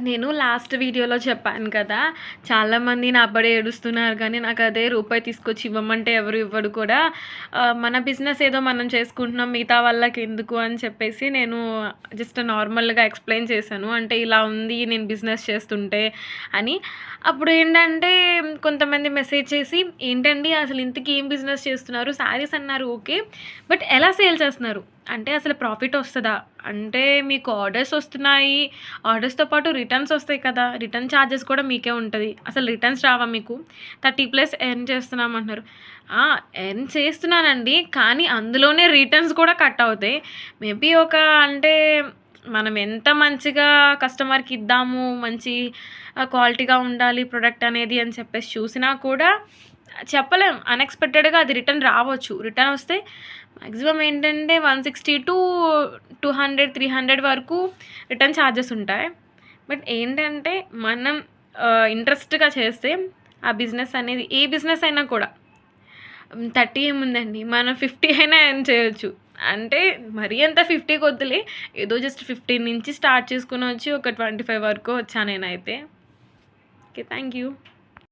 నేను లాస్ట్ వీడియోలో చెప్పాను కదా! చాలామంది నా బడే ఏడుస్తున్నారు కానీ, నాకదే రూపాయి తీసుకొచ్చి ఇవ్వమంటే ఎవరు ఇవ్వడు కూడా. మన బిజినెస్ ఏదో మనం చేసుకుంటున్నాం. మిగతా వాళ్ళకెందుకు అని చెప్పేసి నేను జస్ట్ నార్మల్‌గా ఎక్స్‌ప్లెయిన్ చేశాను. అంటే ఇలా ఉంది నేను బిజినెస్ చేస్తుంటే అని. అప్పుడేంటంటే కొంతమంది మెసేజ్ చేసి, "ఏంటండి అసలు ఇంతకీ ఏం బిజినెస్ చేస్తున్నారు? శారీస్ అన్నారు ఓకే. బట్ ఎలా సేల్ చేస్తున్నారు? అంటే అసలు ప్రాఫిట్ ఒస్తదా? అంటే మీకు ఆర్డర్స్ ఒస్తున్నాయి. ఆర్డర్స్‌తో పాటు రిటర్న్స్ ఒస్తాయి కదా! రిటర్న్ చార్జెస్ కూడా మీకే ఉంటది. అసలు రిటర్న్స్ రావా మీకు? 30+ ఎర్న్ చేస్తున్నాం అంటున్నారు. ఆ! ఎర్న్ చేస్తున్నానండి. కానీ అందులోనే రిటర్న్స్ కూడా కట్ అవుతాయి. మేబీ అంటే మనం ఎంత మంచిగా కస్టమర్‌కి ఇద్దాము, మంచి క్వాలిటీగా ఉండాలి ప్రొడక్ట్ అనేది అని చెప్పేసి చూసినా కూడా చెప్పలేం. అన్‌ఎక్స్‌పెక్టెడ్‌గా అది రిటర్న్ రావచ్చు. రిటర్న్ వస్తే మాక్సిమం ఏంటంటే 160-200, 300 వరకు రిటర్న్ చార్జెస్ ఉంటాయి. బట్ ఏంటంటే మనం ఇంట్రెస్ట్‌గా చేస్తే ఆ బిజినెస్ అనేది ఏ బిజినెస్ అయినా కూడా 30 ఏముందండి. మనం 50 అయినా ఎర్న్ చేయొచ్చు. అంటే మరీ అంత 50కి వద్దులే. ఏదో జస్ట్ 15 నుంచి స్టార్ట్ చేసుకొనొచ్చి ఒక 25 వరకు వచ్చా నేనైతే. ఓకే. Thank you.